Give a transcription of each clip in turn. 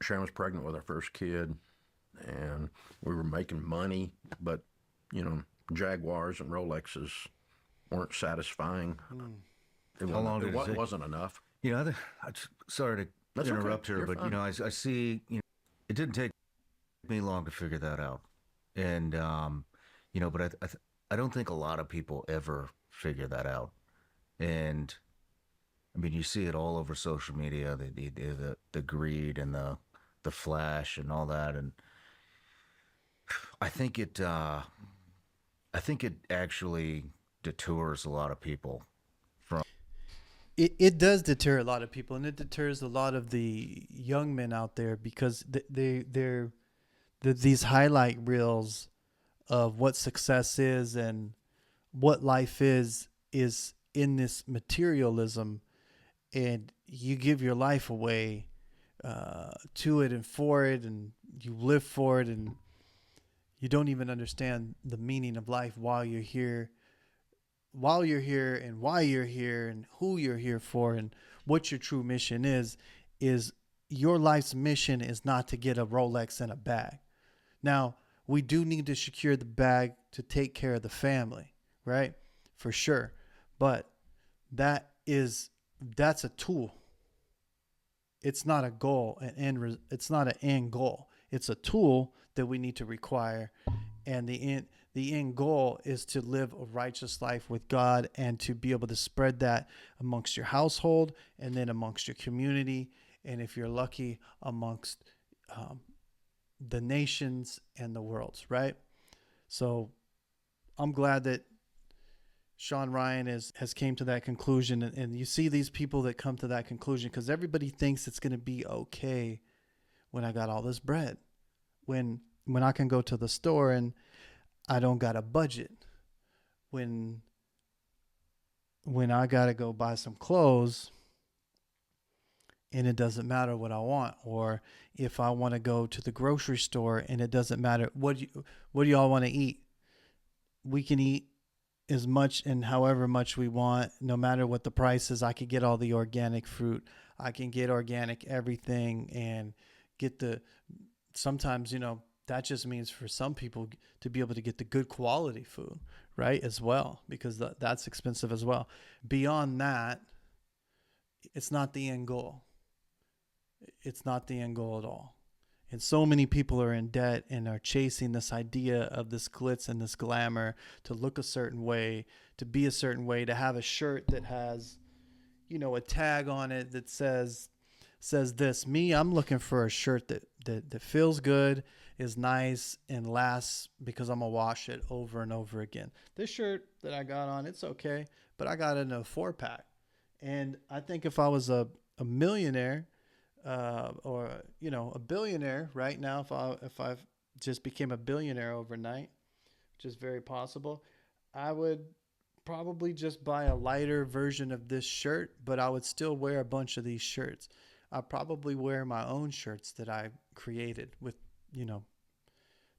Sharon was pregnant with our first kid, and we were making money, but, Jaguars and Rolexes weren't satisfying. How long did it take? Wasn't enough. Sorry to That's okay. interrupt here, You're but fine. I see. It didn't take me long to figure that out, and but I don't think a lot of people ever figure that out, and I mean, you see it all over social media, the greed and the flash and all that, and I think it I think it actually detours a lot of people from. It does deter a lot of people, and it deters a lot of the young men out there because these highlight reels of what success is and what life is in this materialism, and you give your life away to it and for it, and you live for it, and you don't even understand the meaning of life while you're here, and why you're here and who you're here for and what your true mission is your life's mission is not to get a Rolex and a bag. Now, we do need to secure the bag to take care of the family, right? For sure. But that's a tool. It's not a goal, it's not an end goal. It's a tool that we need to require, and the end goal is to live a righteous life with God and to be able to spread that amongst your household and then amongst your community, and if you're lucky, amongst the nations and the worlds, right? So I'm glad that Sean Ryan has came to that conclusion, and you see these people that come to that conclusion because everybody thinks it's going to be okay when I got all this bread, when I can go to the store and I don't got a budget, when I got to go buy some clothes and it doesn't matter what I want, or if I want to go to the grocery store and it doesn't matter what do y'all want to eat. We can eat as much and however much we want, no matter what the price is. I could get all the organic fruit. I can get organic everything and get sometimes, that just means for some people to be able to get the good quality food, right? As well, because that's expensive as well. Beyond that, it's not the end goal. It's not the end goal at all. And so many people are in debt and are chasing this idea of this glitz and this glamour, to look a certain way, to be a certain way, to have a shirt that has, a tag on it that says this. Me, I'm looking for a shirt that feels good, is nice, and lasts, because I'm going to wash it over and over again. This shirt that I got on, it's okay, but I got it in a 4-pack. And I think if I was a millionaire, or a billionaire right now, if I just became a billionaire overnight, which is very possible, I would probably just buy a lighter version of this shirt, but I would still wear a bunch of these shirts. I probably wear my own shirts that I created with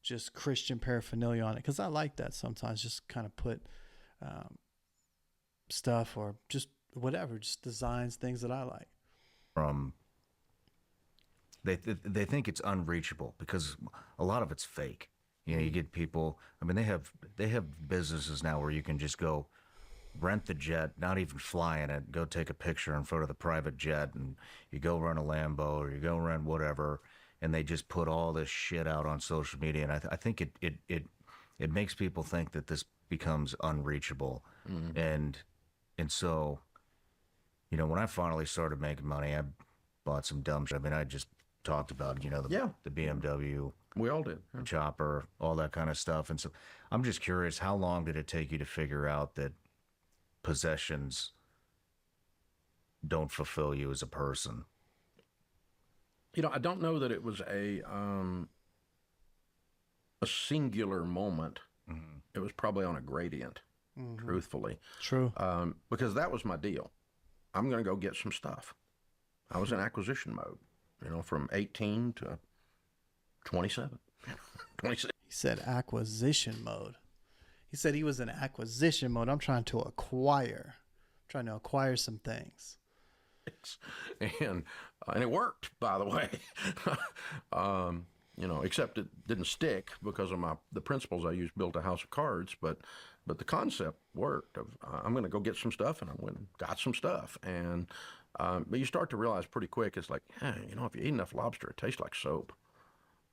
just Christian paraphernalia on it, because I like that sometimes, just kind of put stuff, or just whatever, just designs, things that I like. From they think it's unreachable because a lot of it's fake. You get people. I mean, they have businesses now where you can just go rent the jet, not even fly in it, go take a picture in front of the private jet, and you go rent a Lambo or you go rent whatever, and they just put all this shit out on social media. And I think it makes people think that this becomes unreachable, and so when I finally started making money, I bought some dumb shit. I mean, I just talked about, the BMW, We all did. the chopper, all that kind of stuff. And so I'm just curious, how long did it take you to figure out that possessions don't fulfill you as a person? I don't know that it was a singular moment. Mm-hmm. It was probably on a gradient, truthfully. True. Because that was my deal. I'm going to go get some stuff. I was in acquisition mode, from 18 to 27. 26. He said acquisition mode. He said he was in acquisition mode. I'm trying to acquire some things. Rolex, and it worked, by the way. You know, except it didn't stick because of the principles I used built a house of cards, but the concept worked. I'm going to go get some stuff, and I went and got some stuff, and but you start to realize pretty quick, it's like, hey, you know, if you eat enough lobster, it tastes like soap.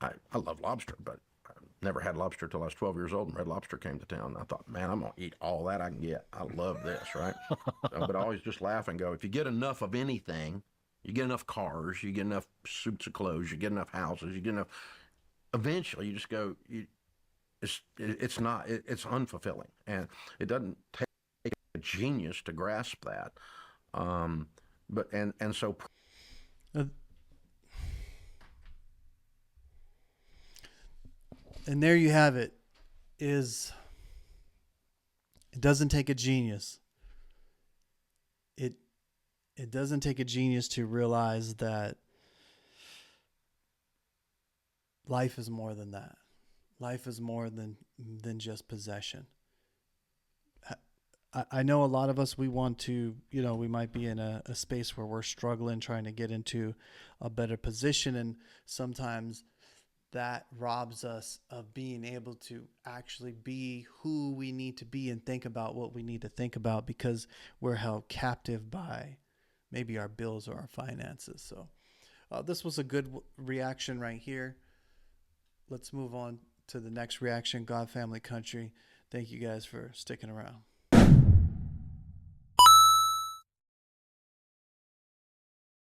I love lobster, but I never had lobster till I was 12 years old, and Red Lobster came to town. And I thought, man, I'm going to eat all that I can get. I love this, right? But I always just laugh and go, if you get enough of anything, you get enough cars, you get enough suits of clothes, you get enough houses, you get enough, eventually you just go, it's unfulfilling. And it doesn't take a genius to grasp that. So Uh, and there you have it. It doesn't take a genius. It doesn't take a genius to realize that life is more than that. Life is more than just possession. I know a lot of us, we want to, you know, we might be in a space where we're struggling, trying to get into a better position. And sometimes that robs us of being able to actually be who we need to be and think about what we need to think about, because we're held captive by maybe our bills or our finances. So this was a good reaction right here. Let's move on to the next reaction. God, family, country. Thank you guys for sticking around.